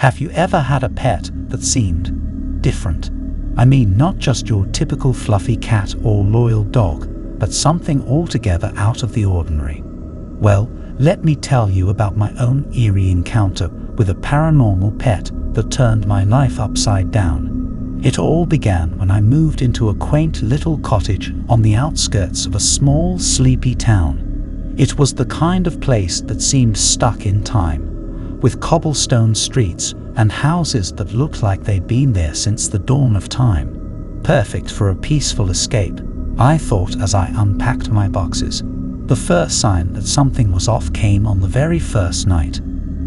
Have you ever had a pet that seemed different? I mean, not just your typical fluffy cat or loyal dog, but something altogether out of the ordinary. Well, let me tell you about my own eerie encounter with a paranormal pet that turned my life upside down. It all began when I moved into a quaint little cottage on the outskirts of a small, sleepy town. It was the kind of place that seemed stuck in time, with cobblestone streets and houses that looked like they'd been there since the dawn of time. Perfect for a peaceful escape, I thought as I unpacked my boxes. The first sign that something was off came on the very first night.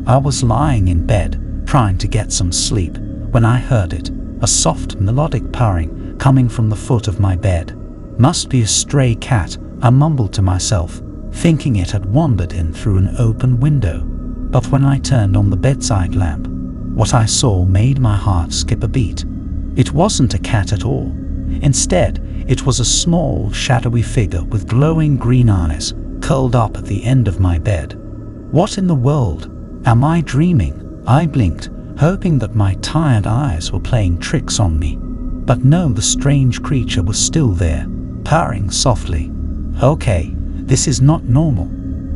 I was lying in bed, trying to get some sleep, when I heard it, a soft melodic purring coming from the foot of my bed. Must be a stray cat, I mumbled to myself, thinking it had wandered in through an open window. But when I turned on the bedside lamp, what I saw made my heart skip a beat. It wasn't a cat at all. Instead, it was a small, shadowy figure with glowing green eyes, curled up at the end of my bed. What in the world? Am I dreaming? I blinked, hoping that my tired eyes were playing tricks on me. But no, the strange creature was still there, purring softly. Okay, this is not normal.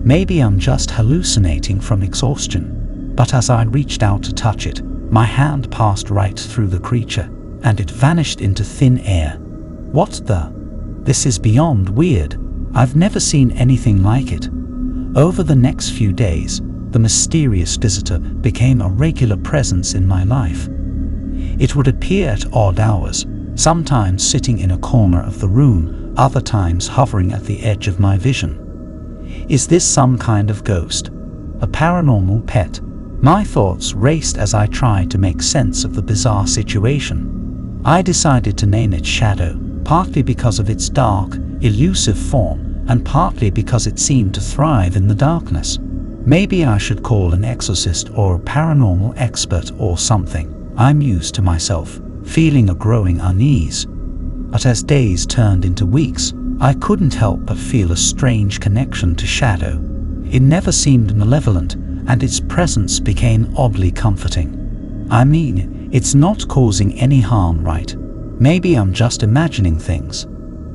Maybe I'm just hallucinating from exhaustion. But as I reached out to touch it, my hand passed right through the creature, and it vanished into thin air. What the? This is beyond weird. I've never seen anything like it. Over the next few days, the mysterious visitor became a regular presence in my life. It would appear at odd hours, sometimes sitting in a corner of the room, other times hovering at the edge of my vision. Is this some kind of ghost? A paranormal pet? My thoughts raced as I tried to make sense of the bizarre situation. I decided to name it Shadow, partly because of its dark, elusive form, and partly because it seemed to thrive in the darkness. Maybe I should call an exorcist or a paranormal expert or something, I mused to myself, feeling a growing unease. But as days turned into weeks, I couldn't help but feel a strange connection to Shadow. It never seemed malevolent, and its presence became oddly comforting. I mean, it's not causing any harm, right? Maybe I'm just imagining things.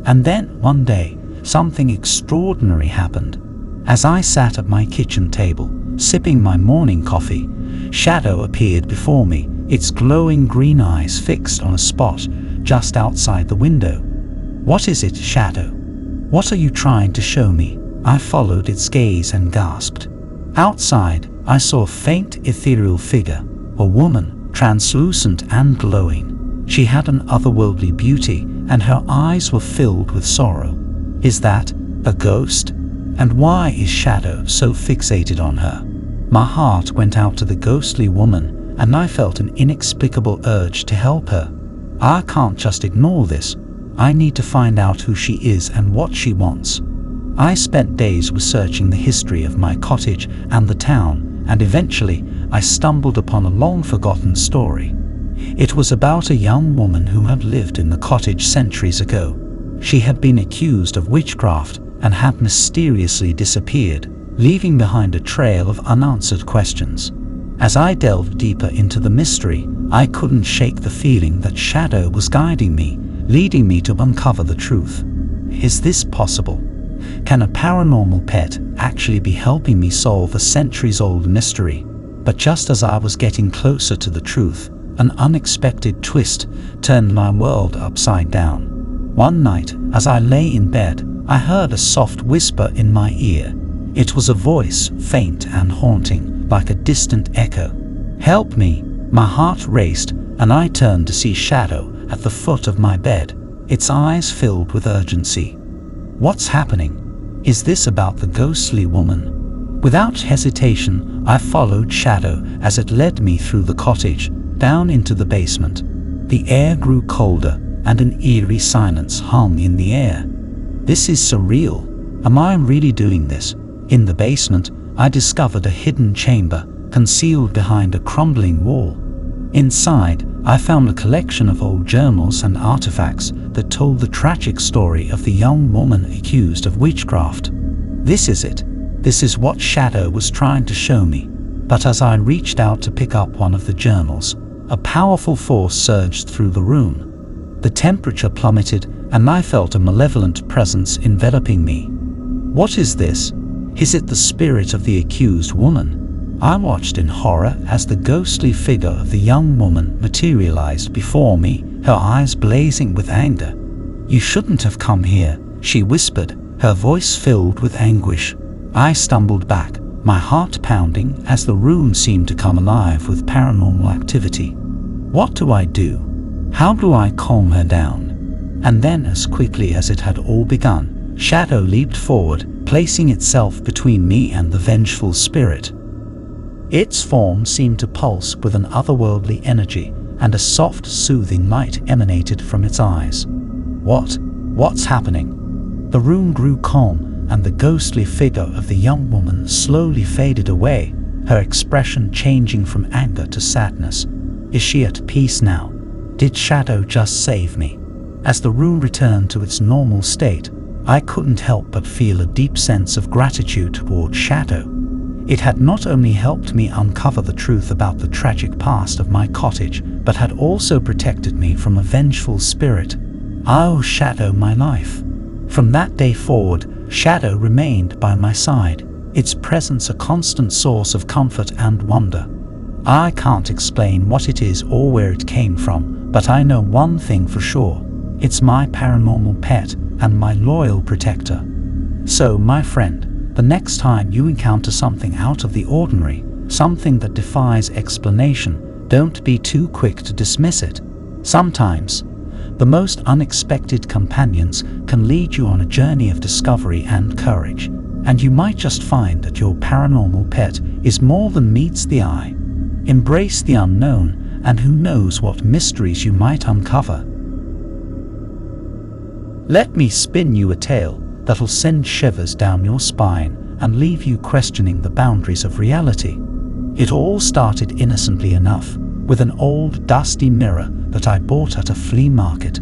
And then, one day, something extraordinary happened. As I sat at my kitchen table, sipping my morning coffee, Shadow appeared before me, its glowing green eyes fixed on a spot just outside the window. What is it, Shadow? What are you trying to show me? I followed its gaze and gasped. Outside, I saw a faint ethereal figure, a woman, translucent and glowing. She had an otherworldly beauty, and her eyes were filled with sorrow. Is that a ghost? And why is Shadow so fixated on her? My heart went out to the ghostly woman, and I felt an inexplicable urge to help her. I can't just ignore this. I need to find out who she is and what she wants. I spent days researching the history of my cottage and the town, and eventually I stumbled upon a long-forgotten story. It was about a young woman who had lived in the cottage centuries ago. She had been accused of witchcraft and had mysteriously disappeared, leaving behind a trail of unanswered questions. As I delved deeper into the mystery, I couldn't shake the feeling that Shadow was guiding me, leading me to uncover the truth. Is this possible? Can a paranormal pet actually be helping me solve a centuries-old mystery? But just as I was getting closer to the truth, an unexpected twist turned my world upside down. One night, as I lay in bed, I heard a soft whisper in my ear. It was a voice, faint and haunting, like a distant echo. Help me! My heart raced, and I turned to see Shadow at the foot of my bed, its eyes filled with urgency. What's happening? Is this about the ghostly woman? Without hesitation, I followed Shadow as it led me through the cottage, down into the basement. The air grew colder, and an eerie silence hung in the air. This is surreal. Am I really doing this? In the basement, I discovered a hidden chamber, concealed behind a crumbling wall. Inside, I found a collection of old journals and artifacts that told the tragic story of the young woman accused of witchcraft. This is it. This is what Shadow was trying to show me. But as I reached out to pick up one of the journals, a powerful force surged through the room. The temperature plummeted, and I felt a malevolent presence enveloping me. What is this? Is it the spirit of the accused woman? I watched in horror as the ghostly figure of the young woman materialized before me, her eyes blazing with anger. "You shouldn't have come here," she whispered, her voice filled with anguish. I stumbled back, my heart pounding as the room seemed to come alive with paranormal activity. What do I do? How do I calm her down? And then, as quickly as it had all begun, shadow leaped forward, placing itself between me and the vengeful spirit. Its form seemed to pulse with an otherworldly energy, and a soft, soothing light emanated from its eyes. What's happening? The room grew calm, and the ghostly figure of the young woman slowly faded away, her expression changing from anger to sadness. Is she at peace now? Did Shadow just save me? As the room returned to its normal state, I couldn't help but feel a deep sense of gratitude toward Shadow. It had not only helped me uncover the truth about the tragic past of my cottage, but had also protected me from a vengeful spirit. I owe Shadow my life. From that day forward, Shadow remained by my side, its presence a constant source of comfort and wonder. I can't explain what it is or where it came from, but I know one thing for sure. It's my paranormal pet and my loyal protector. So, my friend, the next time you encounter something out of the ordinary, something that defies explanation, don't be too quick to dismiss it. Sometimes, the most unexpected companions can lead you on a journey of discovery and courage, and you might just find that your paranormal pet is more than meets the eye. Embrace the unknown, and who knows what mysteries you might uncover. Let me spin you a tale that'll send shivers down your spine and leave you questioning the boundaries of reality. It all started innocently enough, with an old dusty mirror that I bought at a flea market.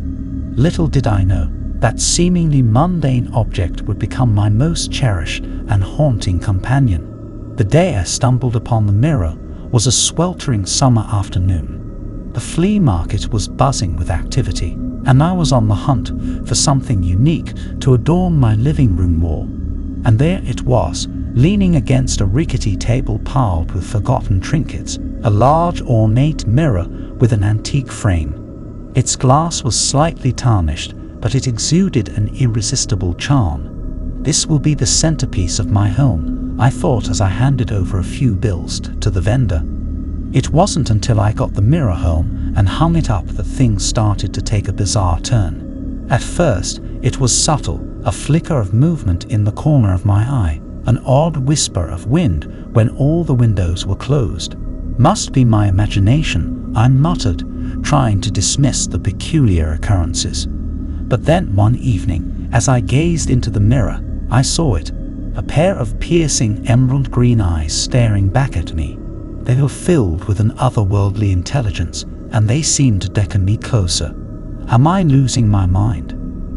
Little did I know that seemingly mundane object would become my most cherished and haunting companion. The day I stumbled upon the mirror was a sweltering summer afternoon. The flea market was buzzing with activity, and I was on the hunt for something unique to adorn my living room wall. And there it was, leaning against a rickety table piled with forgotten trinkets, a large ornate mirror with an antique frame. Its glass was slightly tarnished, but it exuded an irresistible charm. "This will be the centerpiece of my home," I thought as I handed over a few bills to the vendor. It wasn't until I got the mirror home and hung it up that things started to take a bizarre turn. At first, it was subtle, a flicker of movement in the corner of my eye, an odd whisper of wind when all the windows were closed. "Must be my imagination," I muttered, trying to dismiss the peculiar occurrences. But then one evening, as I gazed into the mirror, I saw it, a pair of piercing emerald green eyes staring back at me. They were filled with an otherworldly intelligence, and they seemed to beckon me closer. Am I losing my mind?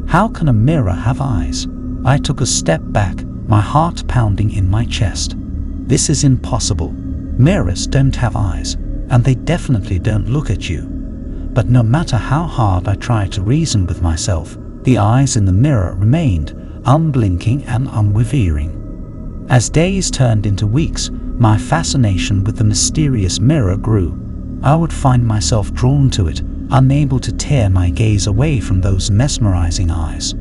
How can a mirror have eyes? I took a step back, my heart pounding in my chest. This is impossible. Mirrors don't have eyes, and they definitely don't look at you. But no matter how hard I tried to reason with myself, the eyes in the mirror remained, unblinking and unwavering. As days turned into weeks, my fascination with the mysterious mirror grew. I would find myself drawn to it, unable to tear my gaze away from those mesmerizing eyes.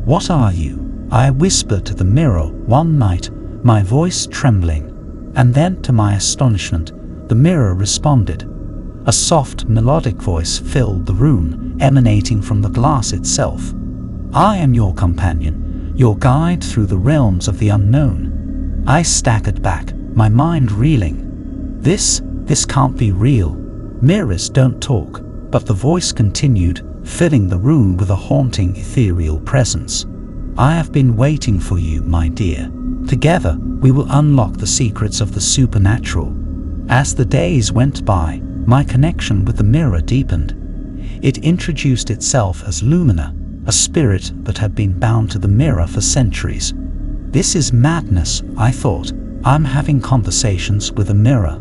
"What are you?" I whispered to the mirror one night, my voice trembling. And then, to my astonishment, the mirror responded. A soft, melodic voice filled the room, emanating from the glass itself. "I am your companion, your guide through the realms of the unknown." I staggered back, my mind reeling. This can't be real. Mirrors don't talk. But the voice continued, filling the room with a haunting, ethereal presence. "I have been waiting for you, my dear. Together, we will unlock the secrets of the supernatural." As the days went by, my connection with the mirror deepened. It introduced itself as Lumina, a spirit that had been bound to the mirror for centuries. This is madness, I thought. I'm having conversations with a mirror.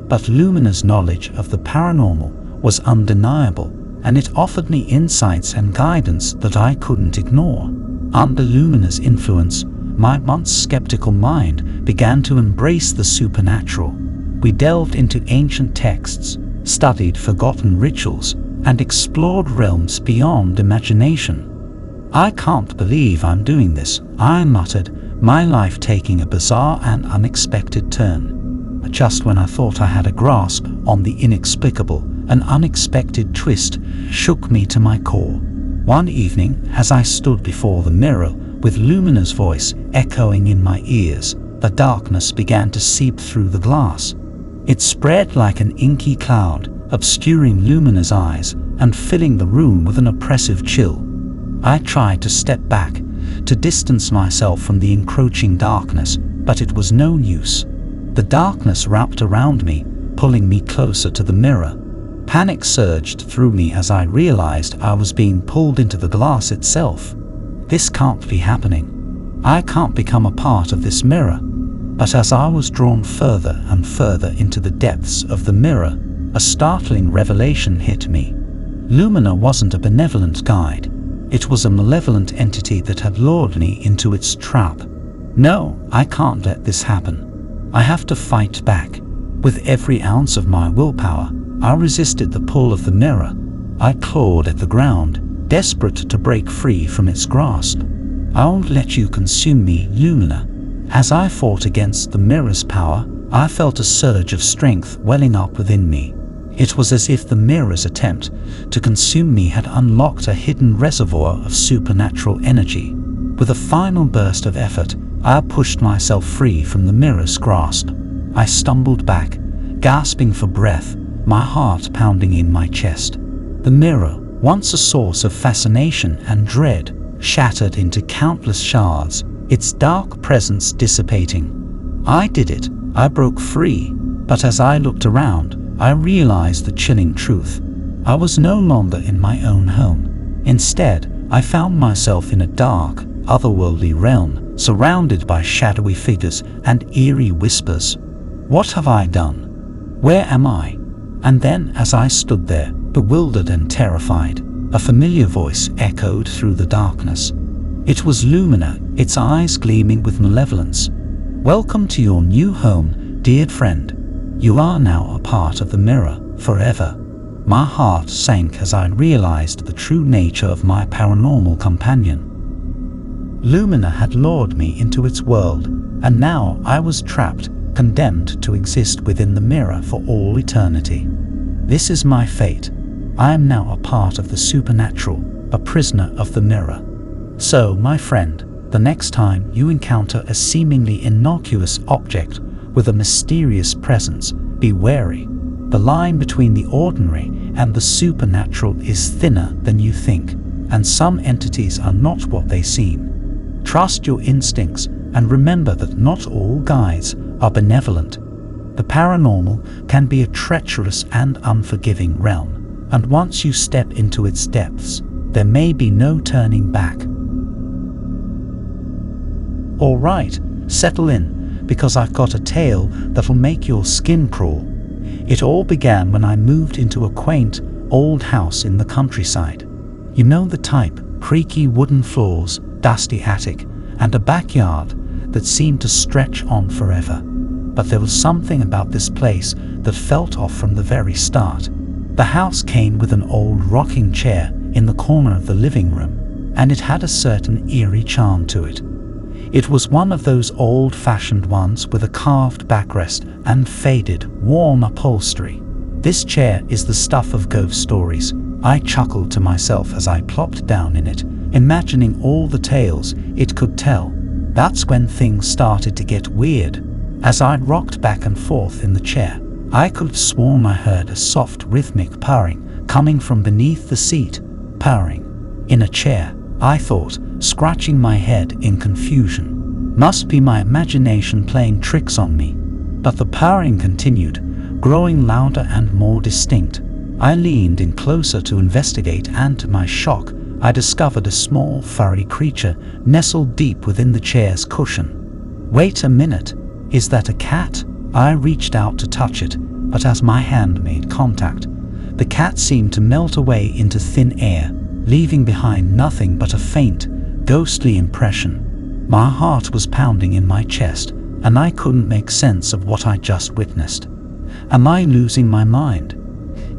But Lumina's knowledge of the paranormal was undeniable, and it offered me insights and guidance that I couldn't ignore. Under Lumina's influence, my once skeptical mind began to embrace the supernatural. We delved into ancient texts, studied forgotten rituals, and explored realms beyond imagination. "I can't believe I'm doing this," I muttered, my life taking a bizarre and unexpected turn. Just when I thought I had a grasp on the inexplicable, an unexpected twist shook me to my core. One evening, as I stood before the mirror with Lumina's voice echoing in my ears, the darkness began to seep through the glass. It spread like an inky cloud, obscuring Lumina's eyes and filling the room with an oppressive chill. I tried to step back, to distance myself from the encroaching darkness, but it was no use. The darkness wrapped around me, pulling me closer to the mirror. Panic surged through me as I realized I was being pulled into the glass itself. This can't be happening. I can't become a part of this mirror. But as I was drawn further and further into the depths of the mirror, a startling revelation hit me. Lumina wasn't a benevolent guide. It was a malevolent entity that had lured me into its trap. No, I can't let this happen. I have to fight back. With every ounce of my willpower, I resisted the pull of the mirror. I clawed at the ground, desperate to break free from its grasp. "I won't let you consume me, Lumina." As I fought against the mirror's power, I felt a surge of strength welling up within me. It was as if the mirror's attempt to consume me had unlocked a hidden reservoir of supernatural energy. With a final burst of effort, I pushed myself free from the mirror's grasp. I stumbled back, gasping for breath, my heart pounding in my chest. The mirror, once a source of fascination and dread, shattered into countless shards, its dark presence dissipating. I did it. I broke free. But as I looked around, I realized the chilling truth. I was no longer in my own home. Instead, I found myself in a dark, otherworldly realm, surrounded by shadowy figures and eerie whispers. What have I done? Where am I? And then, as I stood there, bewildered and terrified, a familiar voice echoed through the darkness. It was Lumina, its eyes gleaming with malevolence. "Welcome to your new home, dear friend. You are now a part of the mirror, forever." My heart sank as I realized the true nature of my paranormal companion. Lumina had lured me into its world, and now I was trapped, condemned to exist within the mirror for all eternity. This is my fate. I am now a part of the supernatural, a prisoner of the mirror. So, my friend, the next time you encounter a seemingly innocuous object with a mysterious presence, be wary. The line between the ordinary and the supernatural is thinner than you think, and some entities are not what they seem. Trust your instincts and remember that not all guides are benevolent. The paranormal can be a treacherous and unforgiving realm, and once you step into its depths, there may be no turning back. All right, settle in, because I've got a tale that'll make your skin crawl. It all began when I moved into a quaint, old house in the countryside. You know the type: creaky wooden floors, dusty attic, and a backyard that seemed to stretch on forever. But there was something about this place that felt off from the very start. The house came with an old rocking chair in the corner of the living room, and it had a certain eerie charm to it. It was one of those old-fashioned ones with a carved backrest and faded, worn upholstery. "This chair is the stuff of ghost stories," I chuckled to myself as I plopped down in it, imagining all the tales it could tell. That's when things started to get weird. As I rocked back and forth in the chair, I could have sworn I heard a soft rhythmic purring coming from beneath the seat. Purring? In a chair, I thought, scratching my head in confusion. Must be my imagination playing tricks on me. But the purring continued, growing louder and more distinct. I leaned in closer to investigate, and to my shock, I discovered a small furry creature nestled deep within the chair's cushion. "Wait a minute," Is that a cat? I reached out to touch it, but as my hand made contact, the cat seemed to melt away into thin air, leaving behind nothing but a faint, ghostly impression. My heart was pounding in my chest, and I couldn't make sense of what I just witnessed. Am I losing my mind?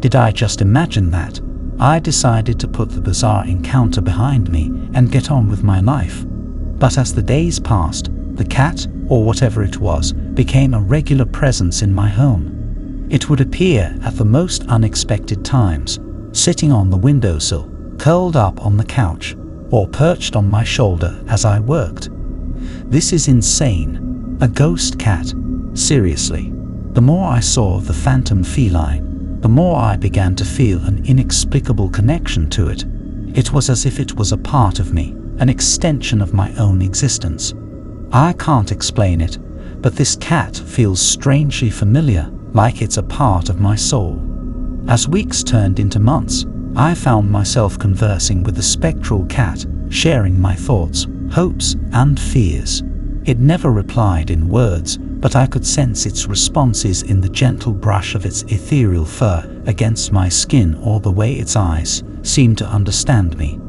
Did I just imagine that? I decided to put the bizarre encounter behind me and get on with my life. But as the days passed, the cat, or whatever it was, became a regular presence in my home. It would appear at the most unexpected times, sitting on the windowsill, curled up on the couch, or perched on my shoulder as I worked. This is insane. A ghost cat? Seriously. The more I saw of the phantom feline, the more I began to feel an inexplicable connection to it. It was as if it was a part of me, an extension of my own existence. I can't explain it, but this cat feels strangely familiar, like it's a part of my soul. As weeks turned into months, I found myself conversing with the spectral cat, sharing my thoughts, hopes, and fears. It never replied in words, but I could sense its responses in the gentle brush of its ethereal fur against my skin or the way its eyes seemed to understand me.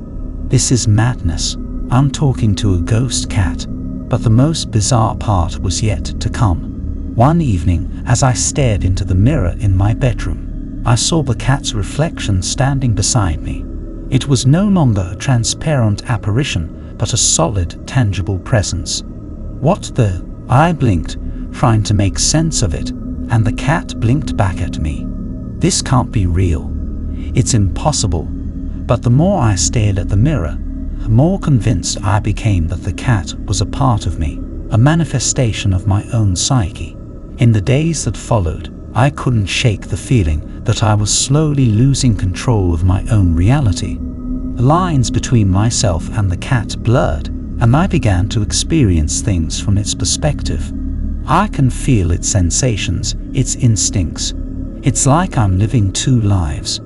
This is madness. I'm talking to a ghost cat. But the most bizarre part was yet to come. One evening, as I stared into the mirror in my bedroom, I saw the cat's reflection standing beside me. It was no longer a transparent apparition, but a solid, tangible presence. What the? I blinked, trying to make sense of it, and the cat blinked back at me. This can't be real. It's impossible. But the more I stared at the mirror, the more convinced I became that the cat was a part of me, a manifestation of my own psyche. In the days that followed, I couldn't shake the feeling that I was slowly losing control of my own reality. The lines between myself and the cat blurred, and I began to experience things from its perspective. I can feel its sensations, its instincts. It's like I'm living two lives.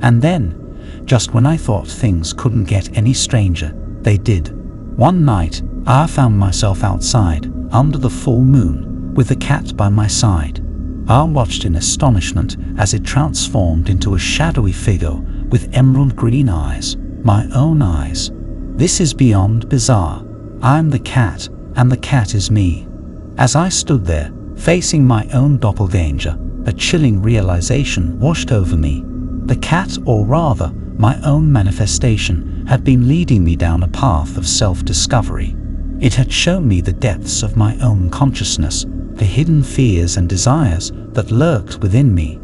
And then, just when I thought things couldn't get any stranger, they did. One night, I found myself outside, under the full moon, with the cat by my side. I watched in astonishment as it transformed into a shadowy figure with emerald green eyes, my own eyes. This is beyond bizarre. I'm the cat, and the cat is me. As I stood there, facing my own doppelganger, a chilling realization washed over me. The cat, or rather, my own manifestation, had been leading me down a path of self-discovery. It had shown me the depths of my own consciousness, the hidden fears and desires that lurked within me.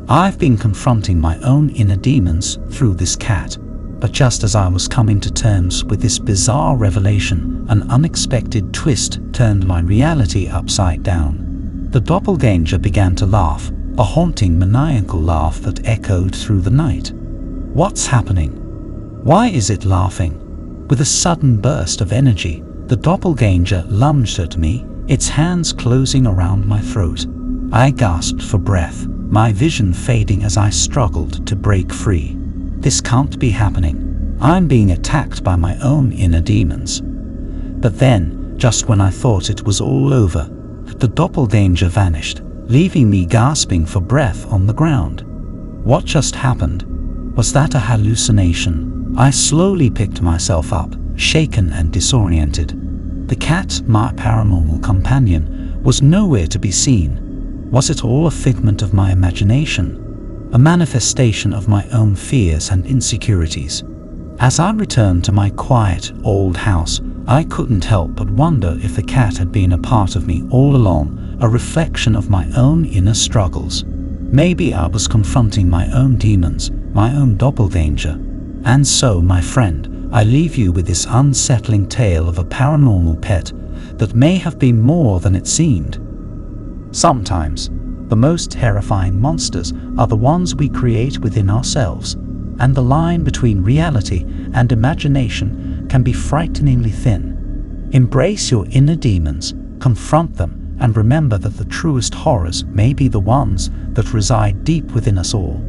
I've been confronting my own inner demons through this cat, but just as I was coming to terms with this bizarre revelation, an unexpected twist turned my reality upside down. The doppelganger began to laugh, a haunting, maniacal laugh that echoed through the night. What's happening? Why is it laughing? With a sudden burst of energy, the doppelganger lunged at me, its hands closing around my throat. I gasped for breath, my vision fading as I struggled to break free. This can't be happening. I'm being attacked by my own inner demons. But then, just when I thought it was all over, the doppelganger vanished, leaving me gasping for breath on the ground. What just happened? Was that a hallucination? I slowly picked myself up, shaken and disoriented. The cat, my paranormal companion, was nowhere to be seen. Was it all a figment of my imagination? A manifestation of my own fears and insecurities? As I returned to my quiet, old house, I couldn't help but wonder if the cat had been a part of me all along, a reflection of my own inner struggles. Maybe I was confronting my own demons, my own doppelganger. And so, my friend, I leave you with this unsettling tale of a paranormal pet that may have been more than it seemed. Sometimes, the most terrifying monsters are the ones we create within ourselves, and the line between reality and imagination can be frighteningly thin. Embrace your inner demons, confront them, and remember that the truest horrors may be the ones that reside deep within us all.